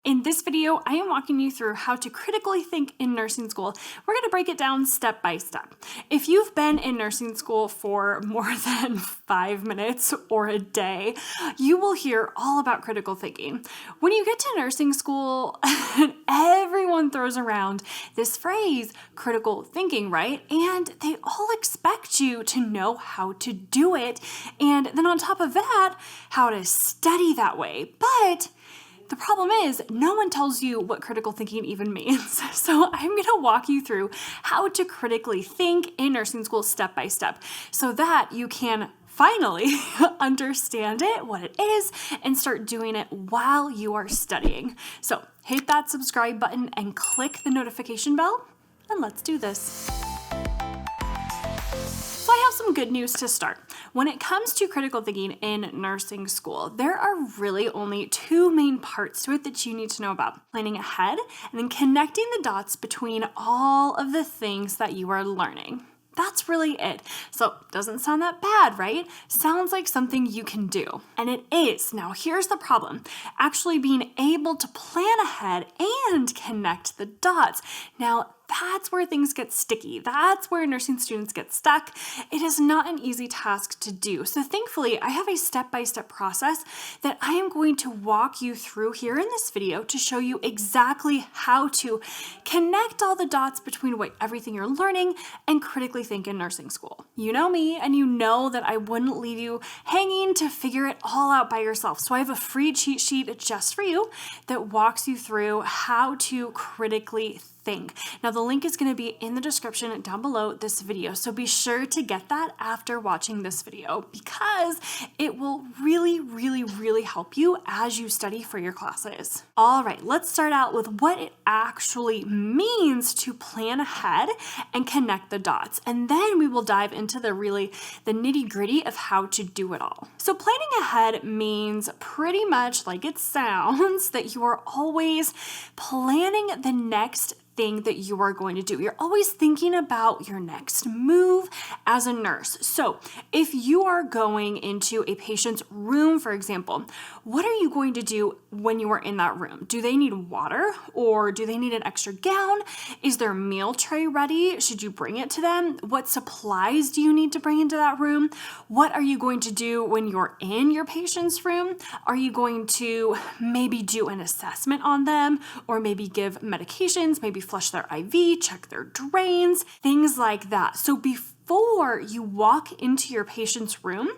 In this video, I am walking you through how to critically think in nursing school. We're going to break it down step by step. If you've been in nursing school for more than 5 minutes or a day, you will hear all about critical thinking. When you get to nursing school, everyone throws around this phrase, critical thinking, right? And they all expect you to know how to do it. And then on top of that, how to study that way. But the problem is, no one tells you what critical thinking even means. So I'm going to walk you through how to critically think in nursing school step by step so that you can finally understand it, what it is, and start doing it while you are studying. So hit that subscribe button and click the notification bell, and let's do this. So I have some good news to start. When it comes to critical thinking in nursing school, there are really only two main parts to it that you need to know about: planning ahead and then connecting the dots between all of the things that you are learning. That's really it. So doesn't sound that bad, right? Sounds like something you can do. And it is. Now here's the problem. Actually being able to plan ahead and connect the dots. Now that's where things get sticky. That's where nursing students get stuck. It is not an easy task to do. So thankfully, I have a step-by-step process that I am going to walk you through here in this video to show you exactly how to connect all the dots between everything you're learning and critically think in nursing school. You know me, and you know that I wouldn't leave you hanging to figure it all out by yourself. So I have a free cheat sheet just for you that walks you through how to critically think. Now the link is going to be in the description down below this video, so be sure to get that after watching this video because it will really help you as you study for your classes. All right, let's start out with what it actually means to plan ahead and connect the dots, and then we will dive into the nitty-gritty of how to do it all. So planning ahead means pretty much like it sounds that you are always planning the next thing that you are going to do. You're always thinking about your next move as a nurse. So if you are going into a patient's room, for example, what are you going to do when you are in that room? Do they need water or do they need an extra gown? Is their meal tray ready? Should you bring it to them? What supplies do you need to bring into that room? What are you going to do when you're in your patient's room? Are you going to maybe do an assessment on them or maybe give medications, maybe flush their IV, check their drains, things like that. So before you walk into your patient's room,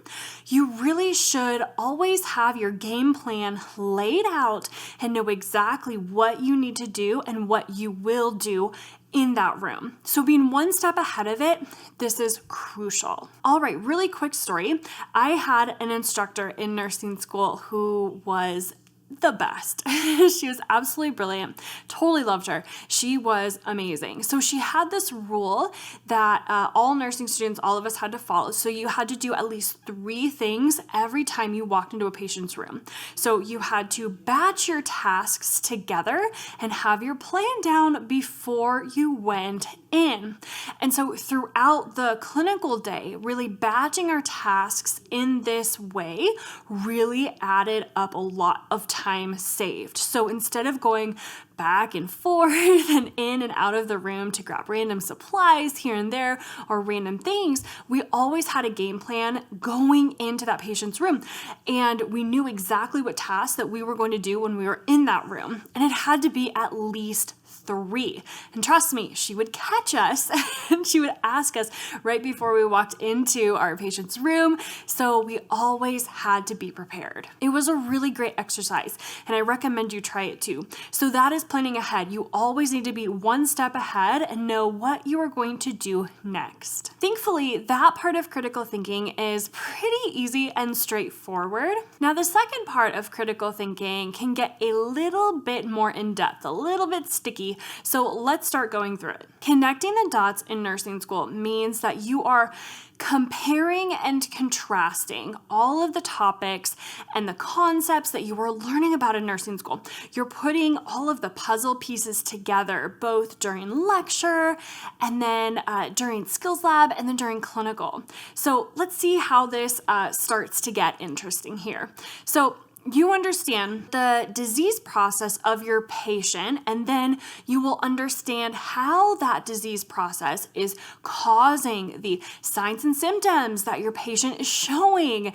you really should always have your game plan laid out and know exactly what you need to do and what you will do in that room. So being one step ahead of it, this is crucial. All right, really quick story. I had an instructor in nursing school who was the best. She was absolutely brilliant. Totally loved her. She was amazing. So she had this rule that all nursing students, all of us had to follow. So you had to do at least 3 things every time you walked into a patient's room. So you had to batch your tasks together and have your plan down before you went in. And so throughout the clinical day, really batching our tasks in this way really added up a lot of time saved. So instead of going back and forth and in and out of the room to grab random supplies here and there or random things, we always had a game plan going into that patient's room. And we knew exactly what tasks that we were going to do when we were in that room. And it had to be at least 3. And trust me, she would catch us and she would ask us right before we walked into our patient's room. So we always had to be prepared. It was a really great exercise and I recommend you try it too. So that is planning ahead. You always need to be one step ahead and know what you are going to do next. Thankfully, that part of critical thinking is pretty easy and straightforward. Now, the second part of critical thinking can get a little bit more in depth, a little bit sticky. So let's start going through it. Connecting the dots in nursing school means that you are comparing and contrasting all of the topics and the concepts that you were learning about in nursing school. You're putting all of the puzzle pieces together, both during lecture and then during skills lab and then during clinical. So let's see how this starts to get interesting here. So you understand the disease process of your patient, and then you will understand how that disease process is causing the signs and symptoms that your patient is showing.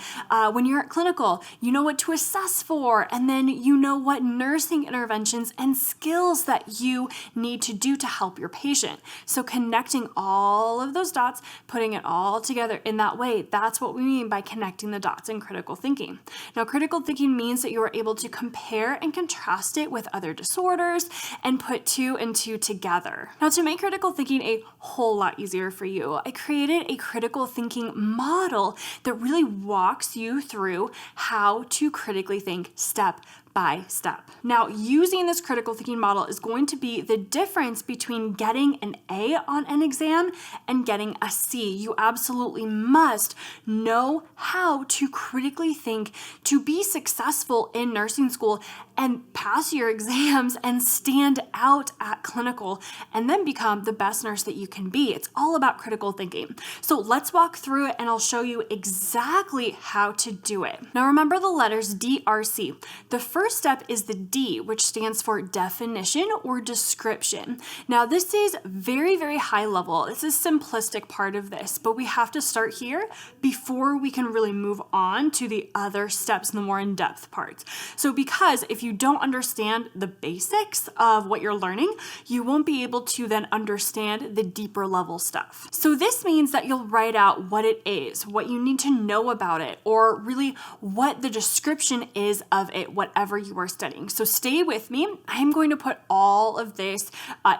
When you're at clinical, you know what to assess for, and then you know what nursing interventions and skills that you need to do to help your patient. So connecting all of those dots, putting it all together in that way, that's what we mean by connecting the dots in critical thinking. Now, critical thinking means that you are able to compare and contrast it with other disorders and put two and two together. Now, to make critical thinking a whole lot easier for you, I created a critical thinking model that really walks you through how to critically think step by step. Now, using this critical thinking model is going to be the difference between getting an A on an exam and getting a C. You absolutely must know how to critically think to be successful in nursing school and pass your exams and stand out at clinical and then become the best nurse that you can be. It's all about critical thinking. So let's walk through it and I'll show you exactly how to do it. Now remember the letters DRC. The first step is the D, which stands for definition or description. Now this is very, very high level. This is simplistic part of this, but we have to start here before we can really move on to the other steps and the more in-depth parts. So because if you don't understand the basics of what you're learning, you won't be able to then understand the deeper level stuff. So this means that you'll write out what it is, what you need to know about it, or really what the description is of it, whatever you are studying. So stay with me. I'm going to put all of this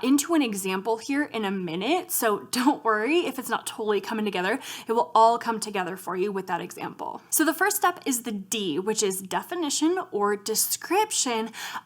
into an example here in a minute. So don't worry if it's not totally coming together. It will all come together for you with that example. So the first step is the D, which is definition or description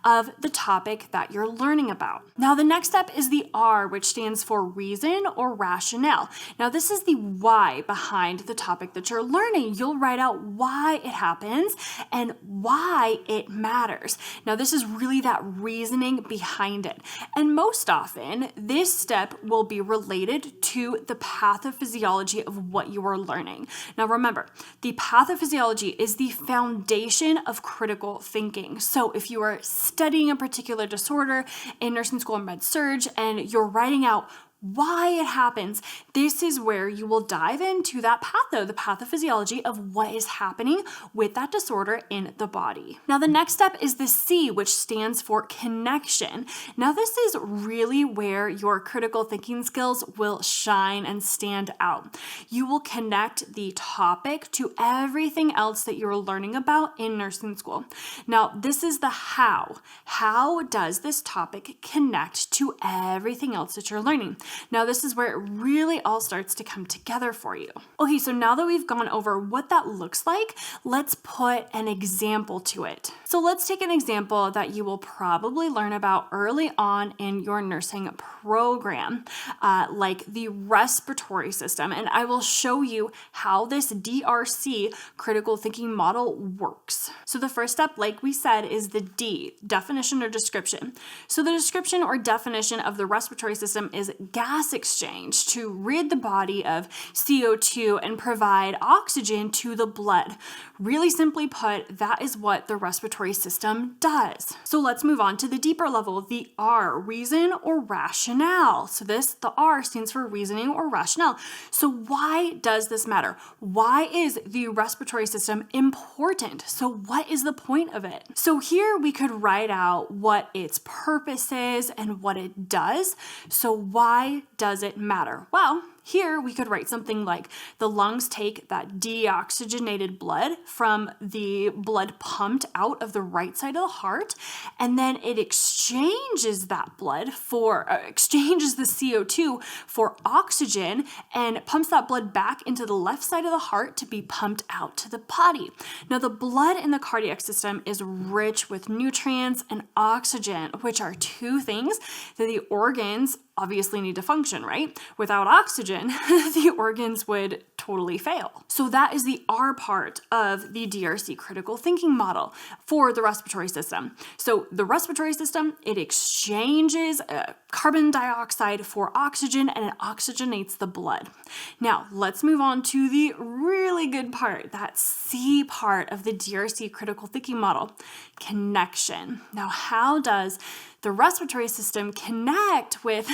of the topic that you're learning about. Now the next step is the R, which stands for reason or rationale. Now this is the why behind the topic that you're learning. You'll write out why it happens and why it matters. Now this is really that reasoning behind it. And most often this step will be related to the pathophysiology of what you are learning. Now remember, the pathophysiology is the foundation of critical thinking. So if you are studying a particular disorder in nursing school or med-surg and you're writing out why it happens, this is where you will dive into that the pathophysiology of what is happening with that disorder in the body. Now the next step is the C, which stands for connection. Now this is really where your critical thinking skills will shine and stand out. You will connect the topic to everything else that you're learning about in nursing school. Now this is the how. How does this topic connect to everything else that you're learning? Now this is where it really all starts to come together for you. Okay, so now that we've gone over what that looks like, let's put an example to it. So let's take an example that you will probably learn about early on in your nursing program, like the respiratory system. And I will show you how this DRC critical thinking model works. So the first step, like we said, is the D, definition or description. So the description or definition of the respiratory system is gas exchange to rid the body of CO2 and provide oxygen to the blood. Really simply put, that is what the respiratory system does. So let's move on to the deeper level, the R, reason or rationale. So the R stands for reasoning or rationale. So why does this matter? Why is the respiratory system important? So what is the point of it? So here we could write out what its purpose is and what it does. So why does it matter? Well, here we could write something like the lungs take that deoxygenated blood from the blood pumped out of the right side of the heart, and then it exchanges that blood exchanges the CO2 for oxygen and pumps that blood back into the left side of the heart to be pumped out to the body. Now the blood in the cardiac system is rich with nutrients and oxygen, which are two things that the organs obviously need to function, right? Without oxygen, oxygen, the organs would totally fail. So that is the R part of the DRC critical thinking model for the respiratory system. So the respiratory system, it exchanges carbon dioxide for oxygen and it oxygenates the blood. Now let's move on to the really good part, that C part of the DRC critical thinking model, connection. Now how does the respiratory system connect with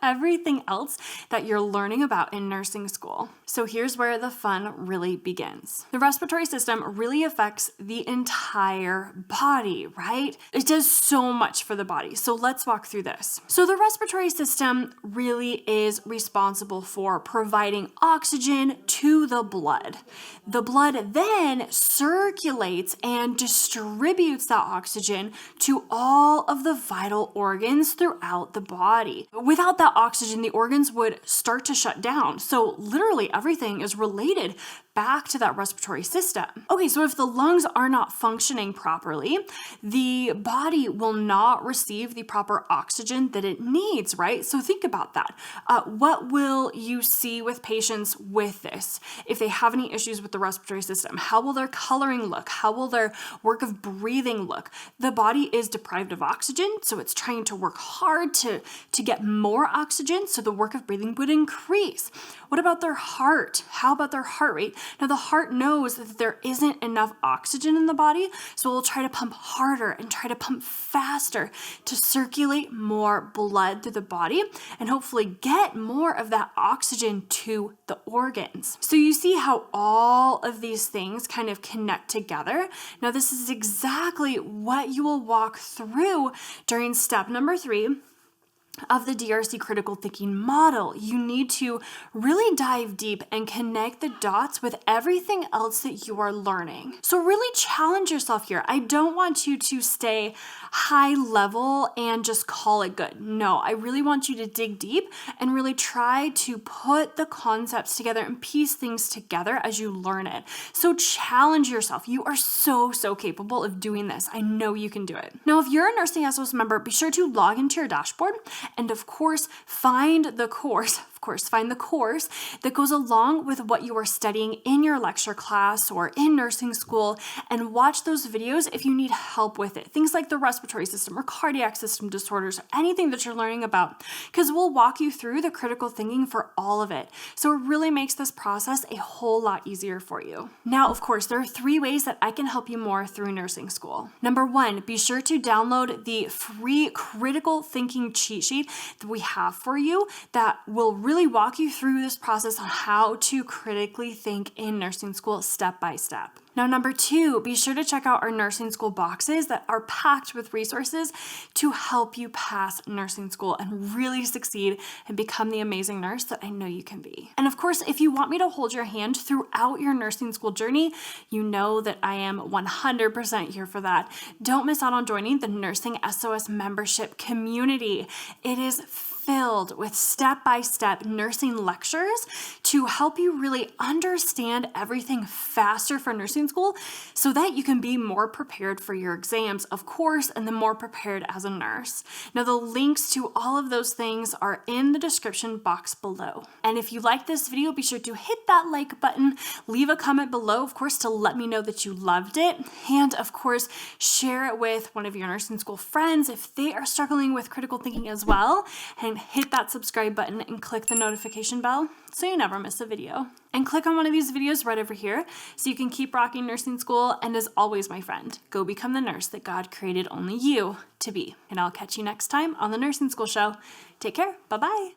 everything else that you're learning about in nursing school? So here's where the fun really begins. The respiratory system really affects the entire body, right? It does so much for the body. So let's walk through this. So the respiratory system really is responsible for providing oxygen to the blood. The blood then circulates and distributes that oxygen to all of the vital organs throughout the body. Without that oxygen, the organs would start to shut down. So literally everything is related back to that respiratory system. Okay, so if the lungs are not functioning properly, the body will not receive the proper oxygen that it needs, right? So think about that. What will you see with patients with this? If they have any issues with the respiratory system, how will their coloring look? How will their work of breathing look? The body is deprived of oxygen, so it's trying to work hard to get more oxygen, so the work of breathing would increase. What about their heart? How about their heart rate? Now, the heart knows that there isn't enough oxygen in the body, so it'll try to pump harder and try to pump faster to circulate more blood through the body and hopefully get more of that oxygen to the organs. So you see how all of these things kind of connect together. Now, this is exactly what you will walk through during step number 3 of the DRC critical thinking model. You need to really dive deep and connect the dots with everything else that you are learning. So really challenge yourself here. I don't want you to stay high level and just call it good. No, I really want you to dig deep and really try to put the concepts together and piece things together as you learn it. So challenge yourself. You are so capable of doing this. I know you can do it. Now, if you're a NursingSOS member, be sure to log into your dashboard and of course, find the course that goes along with what you are studying in your lecture class or in nursing school, and watch those videos if you need help with it. Things like the respiratory system or cardiac system disorders, or anything that you're learning about, because we'll walk you through the critical thinking for all of it. So it really makes this process a whole lot easier for you. Now, of course, there are 3 ways that I can help you more through nursing school. Number 1, be sure to download the free critical thinking cheat sheet that we have for you that will really walk you through this process on how to critically think in nursing school step by step. Now, number 2, be sure to check out our nursing school boxes that are packed with resources to help you pass nursing school and really succeed and become the amazing nurse that I know you can be. And of course, if you want me to hold your hand throughout your nursing school journey, you know that I am 100% here for that. Don't miss out on joining the NursingSOS membership community. It is filled with step-by-step nursing lectures to help you really understand everything faster for nursing school so that you can be more prepared for your exams, of course, and then more prepared as a nurse. Now, the links to all of those things are in the description box below. And if you like this video, be sure to hit that like button, leave a comment below, of course, to let me know that you loved it, and of course, share it with one of your nursing school friends if they are struggling with critical thinking as well, and hit that subscribe button and click the notification bell so you never miss a video. And click on one of these videos right over here so you can keep rocking nursing school. And as always, my friend, go become the nurse that God created only you to be. And I'll catch you next time on the Nursing School Show. Take care. Bye-bye.